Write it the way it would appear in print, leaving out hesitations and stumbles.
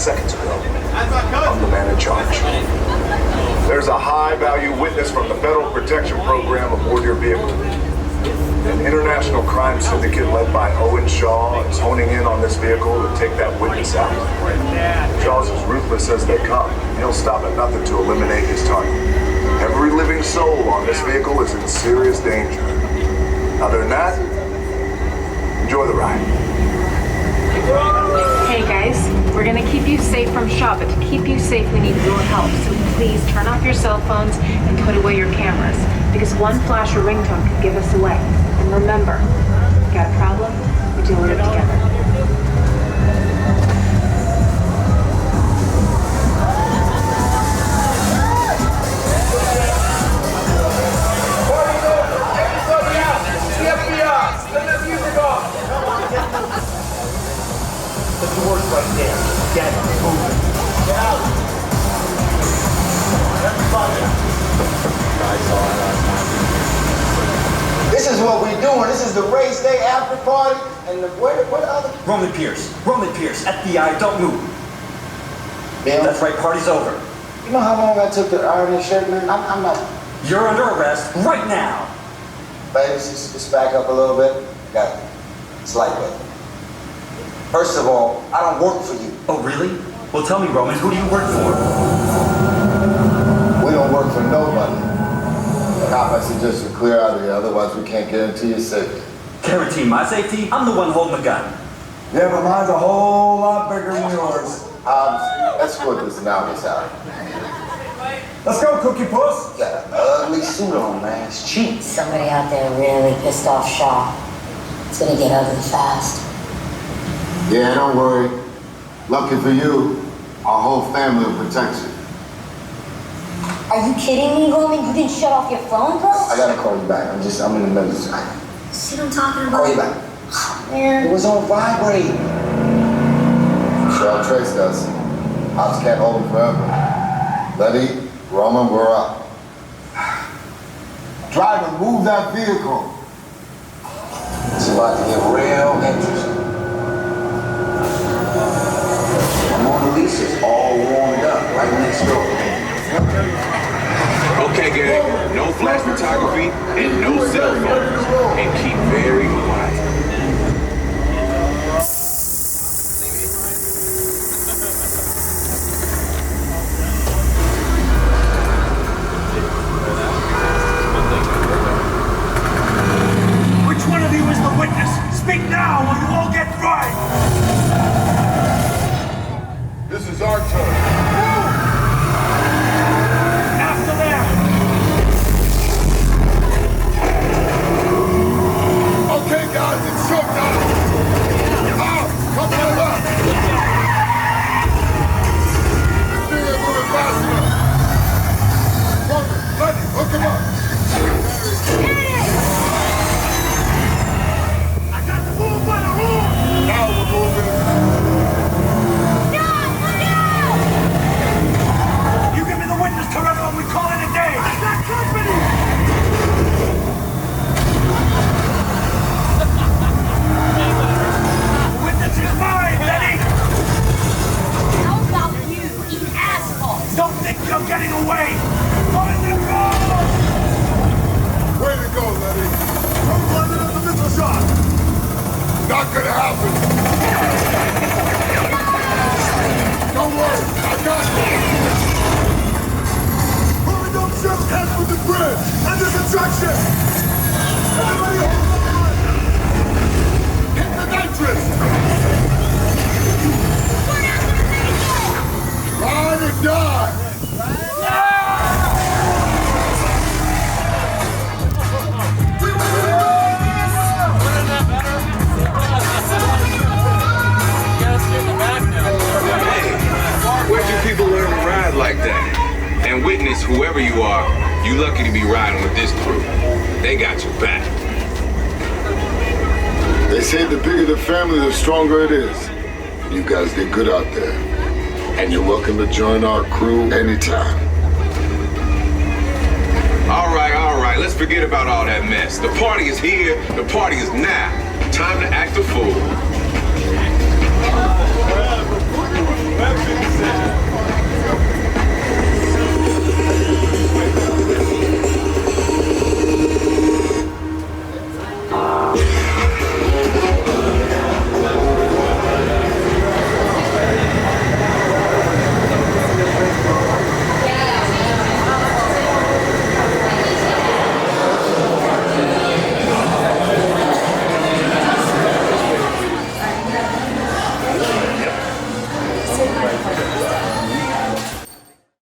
seconds ago. I'm the man in charge. There's a high-value witness from the Federal Protection Program aboard your vehicle. An international crime syndicate led by Owen Shaw is honing in on this vehicle to take that witness out. Shaw's as ruthless as they come. He'll stop at nothing to eliminate his target. Every living soul on this vehicle is in serious danger. Other than that, enjoy the ride. Hey guys, we're gonna keep you safe from Shaw, but to keep you safe we need your help. So please turn off your cell phones and put away your cameras, because one flash or ringtone could give us away. And remember, got a problem? We deal with it together. The door's right there. Get it. Move it. Get out. Everybody. This is what we're doing. This is the race day after party. And what other? Roman Pierce, FBI, don't move. Bill? That's right, party's over. You know how long I took to iron this shirt, man? I'm not. You're under arrest right now. Baby, just back up a little bit. Got it. It's lightweight. First of all, I don't work for you. Oh, really? Well, tell me, Roman, who do you work for? We don't work for nobody. Cop, I suggest you clear out of here, otherwise we can't guarantee your safety. Guarantee my safety? I'm the one holding the gun. Yeah, but mine's a whole lot bigger than yours. Let's put this novice out. Let's go, Cookie Puss. Got an ugly suit on, man. It's cheap. Somebody out there really pissed off Shaw. It's gonna get ugly fast. Yeah, don't worry. Lucky for you, our whole family will protect you. Are you kidding me, Roman? You didn't shut off your phone, bro? I gotta call you back. I'm in the middle of See what I'm talking about? Call you back. Oh, man. It was on vibrate. Shall traced us. Ops can't hold him forever. Letty, Roman, we're up. Driver, move that vehicle. It's about to get real interesting. Mona Lisa's all warmed up right next door. Okay, gang, no flash photography and no cell phones. And keep very quiet. Which one of you is the witness? Speak now or you all get fried! This is our turn. After them! Okay, guys, it's showtime. Out! Come on up! This thing ain't moving fast enough. Roman, Letty, hook him up. I got the move by the horn! Now we're moving. You give me the witness, Toretto, and we call it a day! I got company! The witness is mine, Letty! How about you, you asshole? Don't think you're getting away! Find the road! Way to go, Letty. I'm running on the missile shot. Not gonna happen. Don't worry, I got this. Hurry, don't jump head with the bridge. And there's a traction. Everybody hold on. Hit the nitrous. Ride or die. And witness, whoever you are, you lucky to be riding with this crew. They got your back. They say the bigger the family, the stronger it is. You guys did good out there. And you're welcome to join our crew anytime. All right, let's forget about all that mess. The party is here, the party is now. Time to act a fool.